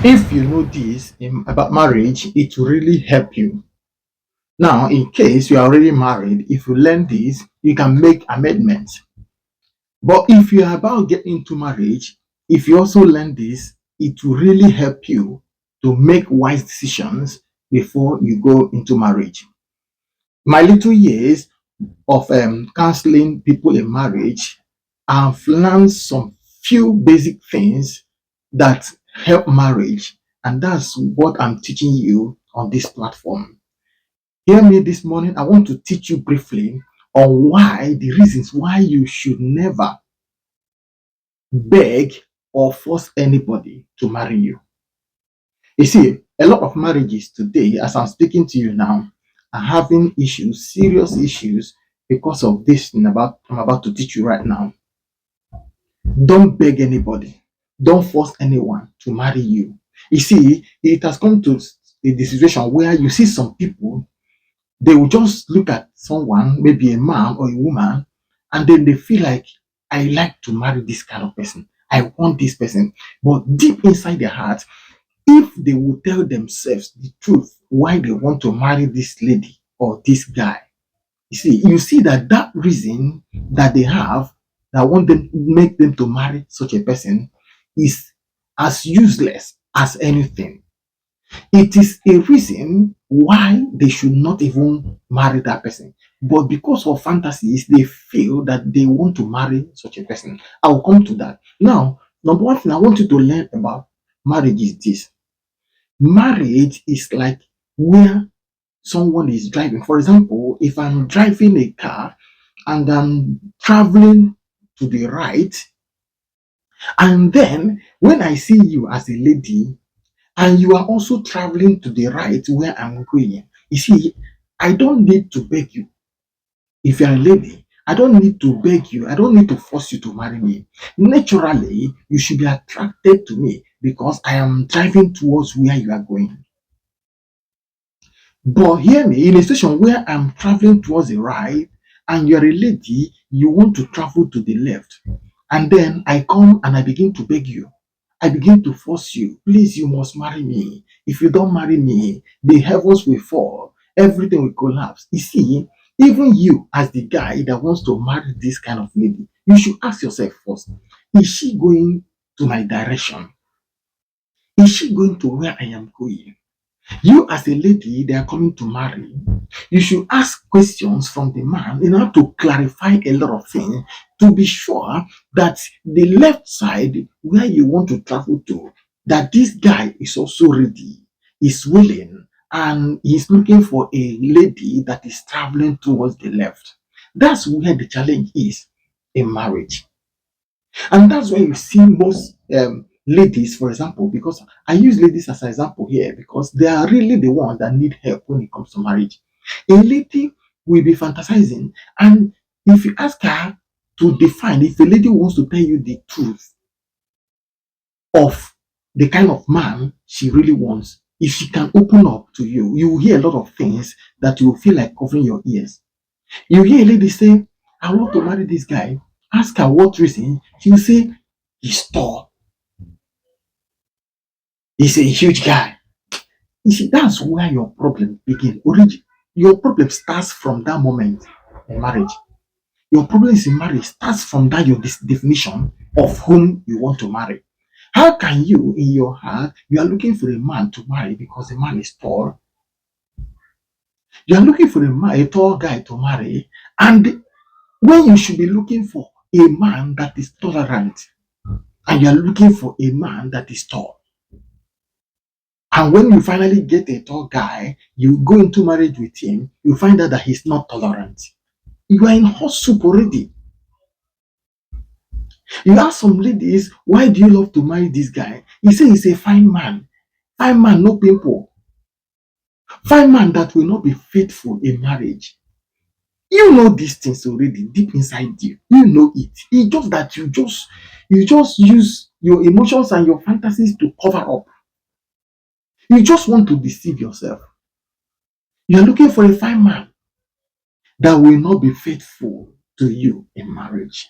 If you know this about marriage, it will really help you. Now, in case you are already married, if you learn this, you can make amendments. But if you are about getting into marriage, if you also learn this, it will really help you to make wise decisions before you go into marriage. My little years of counseling people in marriage, I've learned some few basic things that help marriage, and that's what I'm teaching you on this platform. Hear me this morning. I want to teach you briefly on why the reasons why you should never beg or force anybody to marry you. You see, a lot of marriages today, as I'm speaking to you now, are having issues, serious issues, because of this thing about I'm about to teach you right now. Don't beg anybody. Don't force anyone to marry you. You see, it has come to the situation where you see some people, they will just look at someone, maybe a man or a woman, and then they feel like, I like to marry this kind of person. I want this person. But deep inside their heart, if they will tell themselves the truth why they want to marry this lady or this guy, you see that reason that they have that want them make them to marry such a person is as useless as anything. It is a reason why they should not even marry that person. But because of fantasies, they feel that they want to marry such a person. I will come to that. Now, number one thing I want you to learn about marriage is this. Marriage is like where someone is driving. For example, if I'm driving a car and I'm traveling to the right, and then when I see you as a lady and you are also traveling to the right where I'm going, you see, I don't need to beg you. If you're a lady, I don't need to beg you. I don't need to force you to marry me. Naturally, you should be attracted to me because I am driving towards where you are going. But hear me, in a situation where I'm traveling towards the right and you're a lady, you want to travel to the left. And then I come and I begin to beg you. I begin to force you. Please, you must marry me. If you don't marry me, the heavens will fall. Everything will collapse. You see, even you, as the guy that wants to marry this kind of lady, you should ask yourself first, is she going to my direction? Is she going to where I am going? You, as a lady, they are coming to marry. You should ask questions from the man in order to clarify a lot of things to be sure that the left side where you want to travel to, that this guy is also ready, is willing, and he's looking for a lady that is traveling towards the left. That's where the challenge is in marriage. And that's why you see most ladies, for example, because I use ladies as an example here because they are really the ones that need help when it comes to marriage. A lady will be fantasizing, and if you ask her to define, if a lady wants to tell you the truth of the kind of man she really wants, if she can open up to you, you will hear a lot of things that you will feel like covering your ears. You hear a lady say, I want to marry this guy. Ask her what reason. She will say, he's tall. He's a huge guy. You see, that's where your problem begins. Origin. Your problem starts from that moment in marriage. Your problem is in marriage starts from that your definition of whom you want to marry. How can you, in your heart, you are looking for a man to marry because the man is tall? You are looking for a tall guy to marry, and when you should be looking for a man that is tolerant, and you are looking for a man that is tall. And when you finally get a tall guy, you go into marriage with him, you find out that he's not tolerant. You are in hot soup already. You ask some ladies, why do you love to marry this guy? He say he's a fine man. Fine man, no pimple. Fine man that will not be faithful in marriage. You know these things already deep inside you. You know it. It's just that you just use your emotions and your fantasies to cover up. You just want to deceive yourself. You're looking for a fine man that will not be faithful to you in marriage.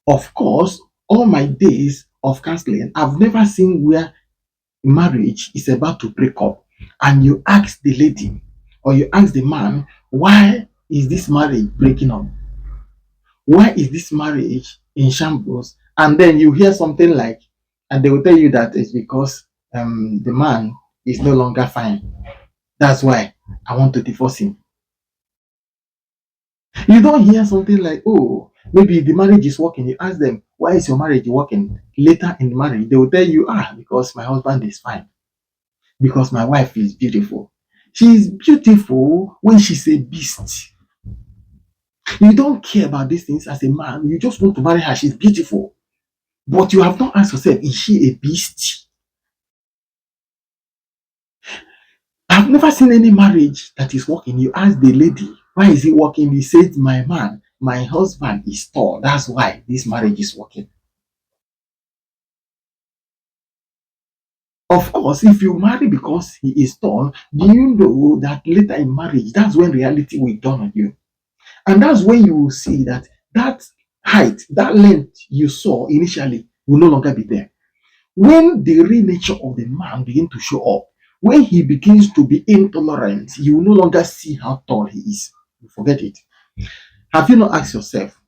Of course, all my days of counseling, I've never seen where marriage is about to break up, and you ask the lady or you ask the man, why is this marriage breaking up? Why is this marriage in shambles? And then you hear something like, and they will tell you that it's because the man is no longer fine. That's why I want to divorce him. You don't hear something like, oh, maybe the marriage is working. You ask them, why is your marriage working? Later in the marriage, they will tell you, because my husband is fine, because my wife is beautiful. She is beautiful when she's a beast. You don't care about these things as a man. You just want to marry her. She's beautiful. But you have not asked yourself, is she a beast? I've never seen any marriage that is working. You ask the lady, why is it working? He said, my man, my husband is tall. That's why this marriage is working. Of course, if you marry because he is tall, do you know that later in marriage, that's when reality will dawn on you? And that's when you will see that that height, that length you saw initially will no longer be there. When the real nature of the man begins to show up, when he begins to be intolerant, you will no longer see how tall he is. You forget it. Have you not asked yourself,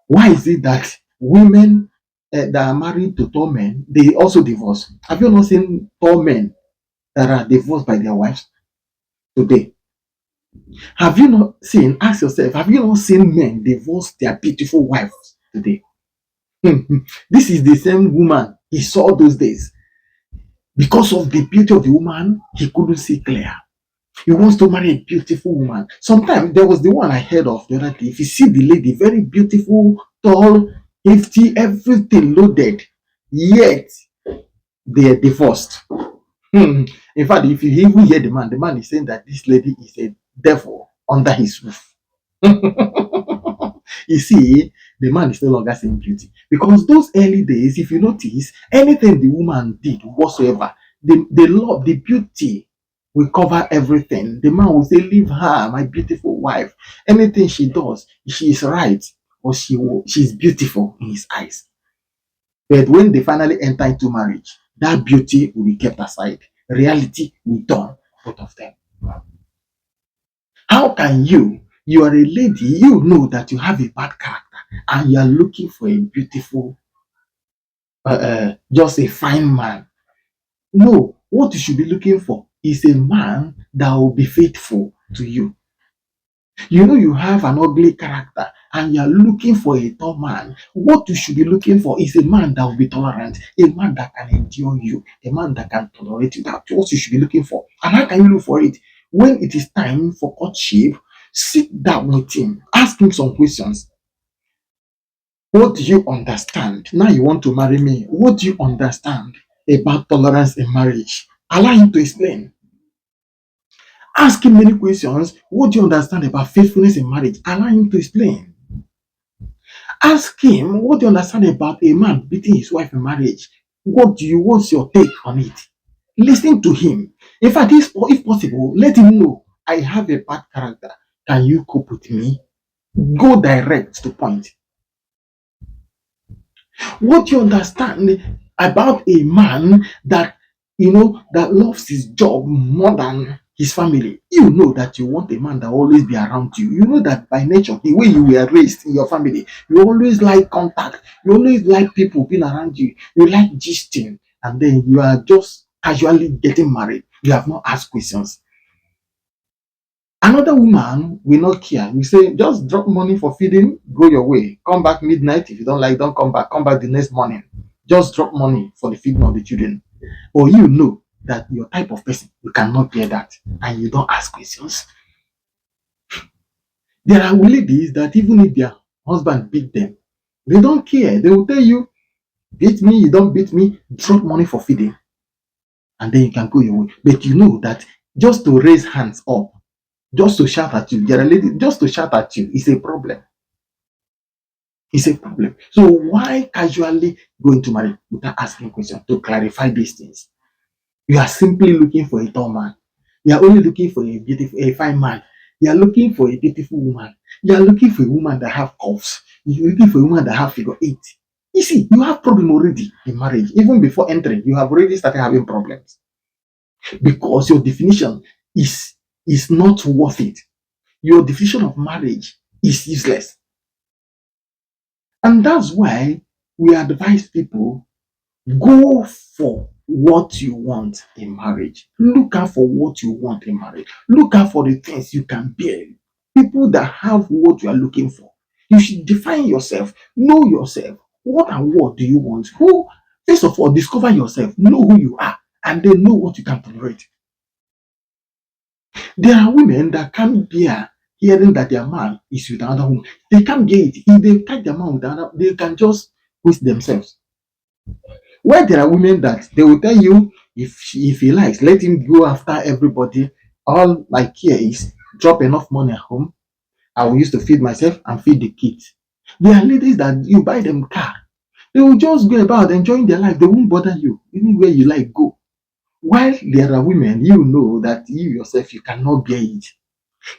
why is it that women that are married to tall men, they also divorce? Have you not seen tall men that are divorced by their wives today? Have you not seen, ask yourself, have you not seen men divorce their beautiful wives today? This is the same woman he saw those days. Because of the beauty of the woman, he couldn't see clear. He wants to marry a beautiful woman. Sometimes there was the one I heard of the other day. If you see the lady, very beautiful, tall, hefty, everything loaded, yet they are divorced. In fact, if you even hear the man is saying that this lady is a devil under his roof. You see, the man is no longer seeing beauty. Because those early days, if you notice, anything the woman did whatsoever, the love, the beauty will cover everything. The man will say, leave her, my beautiful wife. Anything she does, she is right, or she's beautiful in his eyes. But when they finally enter into marriage, that beauty will be kept aside. Reality will dawn both of them. How can you are a lady, you know that you have a bad character, and you are looking for a beautiful, just a fine man? No, what you should be looking for is a man that will be faithful to you. You know you have an ugly character and you are looking for a tall man. What you should be looking for is a man that will be tolerant, a man that can endure you, a man that can tolerate you. That's what you should be looking for. And how can you look for it? When it is time for courtship, sit down with him, ask him some questions. What do you understand? Now you want to marry me. What do you understand about tolerance in marriage? Allow him to explain. Ask him many questions. What do you understand about faithfulness in marriage? Allow him to explain. Ask him, what do you understand about a man beating his wife in marriage? What's your take on it? Listen to him. In fact, if possible, let him know, I have a bad character. Can you cope with me? Go direct to point. What do you understand about a man that that loves his job more than his family? You know that you want a man that will always be around you. You know that by nature, the way you were raised in your family, you always like contact. You always like people being around you. You like gisting, and then you are just casually getting married. You have not asked questions. Another woman will not care. You say, just drop money for feeding, go your way. Come back midnight. If you don't like, don't come back. Come back the next morning. Just drop money for the feeding of the children. Or you know that your type of person, you cannot bear that. And you don't ask questions. There are ladies that even if their husband beat them, they don't care. They will tell you, beat me, you don't beat me, drop money for feeding. And then you can go your way. But you know that just to raise hands up, just to shout at you, there are ladies, just to shout at you is a problem. It's a problem. So why casually go into marriage without asking questions to clarify these things? You are simply looking for a tall man. You are only looking for a fine man. You are looking for a beautiful woman. You are looking for a woman that have curves. You're looking for a woman that have figure 8. You see, you have problem already in marriage. Even before entering, you have already started having problems because your definition is not worth it. Your definition of marriage is useless. And that's why we advise people, go for what you want in marriage. Look out for what you want in marriage. Look out for the things you can bear. People that have what you are looking for. You should define yourself, know yourself. What and what do you want? Who, first of all, discover yourself, know who you are, and then know what you can tolerate. There are women that can't bear hearing that their man is with another woman. They can't bear it. If they catch their man with another, they can just waste themselves. Where there are women that they will tell you, if he likes, let him go after everybody. All I care is drop enough money at home. I will use to feed myself and feed the kids. There are ladies that you buy them car. They will just go about enjoying their life. They won't bother you. Anywhere you like, go. While there are women, you know that you yourself, you cannot bear it.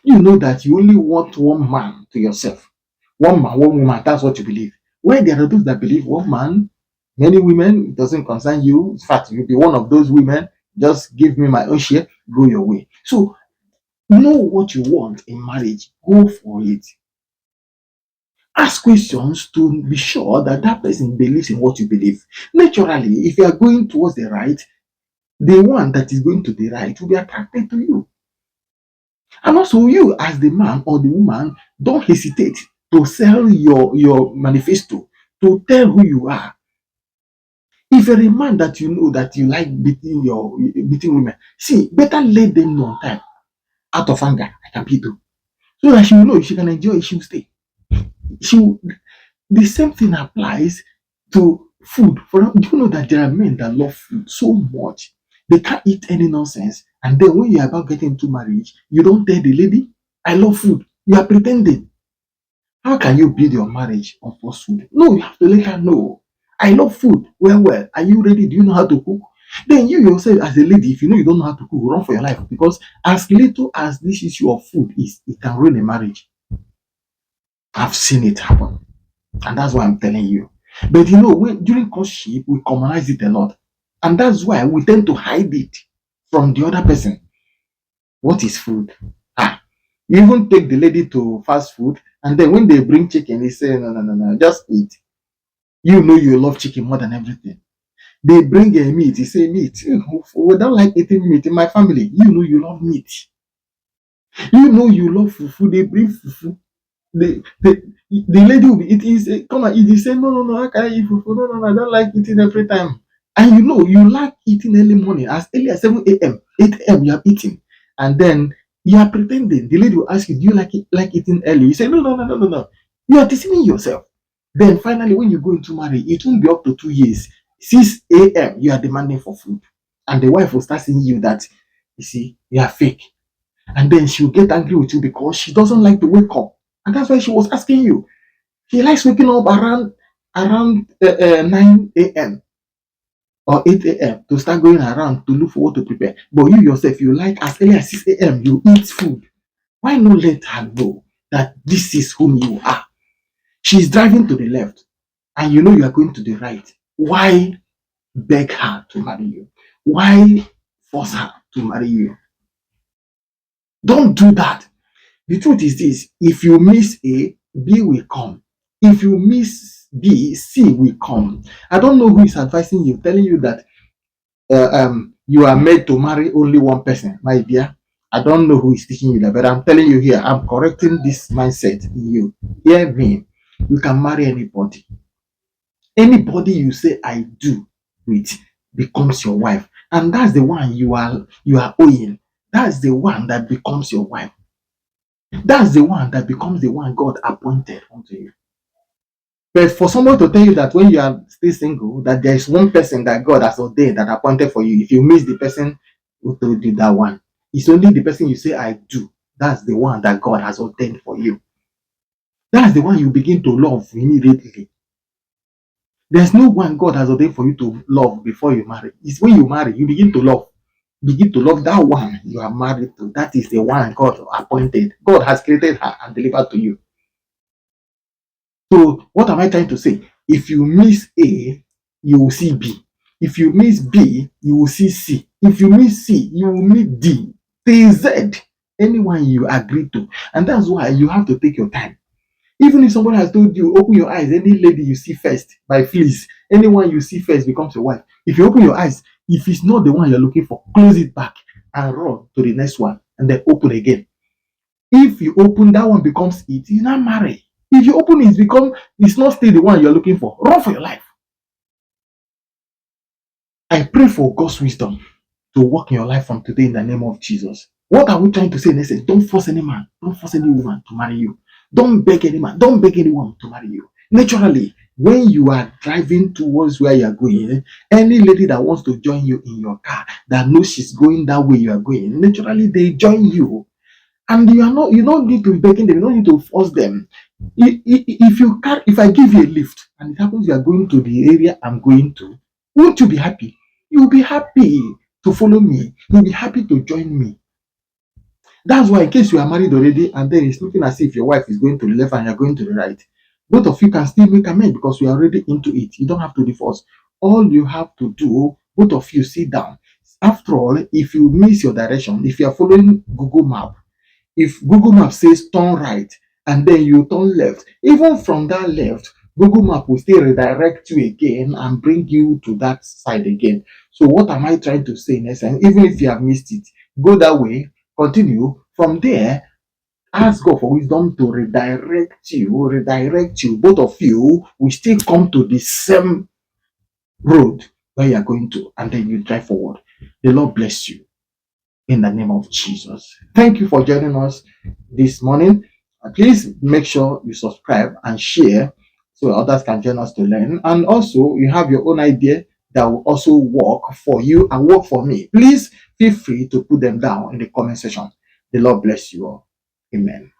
You know that you only want one man to yourself. One man, one woman, that's what you believe. Where there are those that believe one man, many women, it doesn't concern you. In fact, you'll be one of those women. Just give me my own share, go your way. So, know what you want in marriage, go for it. Ask questions to be sure that that person believes in what you believe. Naturally, if you are going towards the right, the one that is going to the right will be attracted to you. And also, you as the man or the woman, don't hesitate to sell your manifesto, to tell who you are. If you're a man that you know that you like beating women, see, better let them know on time. Out of anger, I can beat you. So that she will know if she can enjoy it, she will stay. She will, the same thing applies to food. Do you know that there are men that love food so much? They can't eat any nonsense. And then when you're about getting into marriage, you don't tell the lady, I love food. You are pretending. How can you build your marriage on false food? No, you have to let her know. I love food. Well, are you ready? Do you know how to cook? Then you yourself, as a lady, if you know you don't know how to cook, run for your life. Because as little as this issue of food is, it can ruin a marriage. I've seen it happen. And that's why I'm telling you. But you know, when during courtship, we commonize it a lot. And that's why we tend to hide it from the other person. What is food? You even take the lady to fast food, and then when they bring chicken, they say, no, just eat. You know you love chicken more than everything. They bring a meat, you say meat. We don't like eating meat in my family. You know you love meat. You know you love fufu. They bring fufu. The lady will be eating, say, come and eat. You say, no, how can I eat fufu? No, I don't like eating every time. And you know, you like eating early morning, as early as 7 a.m., 8 a.m., you are eating. And then you are pretending. The lady will ask you, do you like eating early? You say, no. You are deceiving yourself. Then finally, when you go into marriage, it won't be up to 2 years. 6 a.m., you are demanding for food. And the wife will start seeing you that, you see, you are fake. And then she will get angry with you because she doesn't like to wake up. And that's why she was asking you. She likes waking up around 9 a.m. or 8 a.m. to start going around to look for what to prepare. But you yourself, you like as early as 6 a.m. you eat food. Why not let her know that this is whom you are? She's driving to the left and you know you are going to the right. Why beg her to marry you? Why force her to marry you? Don't do that. The truth is this: if you miss A, B will come. If you miss B, C will come. I don't know who is advising you, telling you that you are made to marry only one person, my dear. I don't know who is teaching you that, but I'm telling you here, I'm correcting this mindset in you. Hear me. You can marry anybody. Anybody you say I do with becomes your wife, and that's the one you are owing. That's the one that becomes your wife. That's the one that becomes the one God appointed unto you. But for someone to tell you that when you are still single, that there is one person that God has ordained that appointed for you, if you miss the person who told you that one, it's only the person you say I do. That's the one that God has ordained for you. That's the one you begin to love immediately. There's no one God has ordained for you to love before you marry. It's when you marry, you begin to love. Begin to love that one you are married to. That is the one God appointed. God has created her and delivered to you. So what am I trying to say? If you miss A, you will see B. If you miss B, you will see C. If you miss C, you will meet D, till Z, anyone you agree to. And that's why you have to take your time. Even if somebody has told you, open your eyes, any lady you see first, by fleas, anyone you see first becomes your wife. If you open your eyes, if it's not the one you're looking for, close it back and run to the next one and then open again. If you open, that one becomes it, you not marry. If you open it, it's not still the one you're looking for. Run for your life. I pray for God's wisdom to work in your life from today in the name of Jesus. What are we trying to say in essence? Don't force any man, don't force any woman to marry you. Don't beg any man, don't beg anyone to marry you. Naturally, when you are driving towards where you are going, any lady that wants to join you in your car, that knows she's going that way you are going, naturally they join you. And you don't need to be begging them, you don't need to force them. If I give you a lift and it happens you are going to the area I'm going to, won't you be happy? You'll be happy to follow me. You'll be happy to join me. That's why, in case you are married already and then it's looking as if your wife is going to the left and you're going to the right, both of you can still make amends because you are already into it. You don't have to divorce. All you have to do, both of you sit down. After all, if you miss your direction, if you are following Google Map, if Google Map says turn right and then you turn left, even from that left, Google Map will still redirect you again and bring you to that side again. So what am I trying to say in essence? Even if you have missed it, go that way, continue. From there, ask God for wisdom to redirect you. Both of you will still come to the same road where you are going to, and then you drive forward. The Lord bless you in the name of Jesus. Thank you for joining us this morning. Please make sure you subscribe and share so others can join us to learn. And also, you have your own idea that will also work for you and work for me. Please feel free to put them down in the comment section. The Lord bless you all. Amen.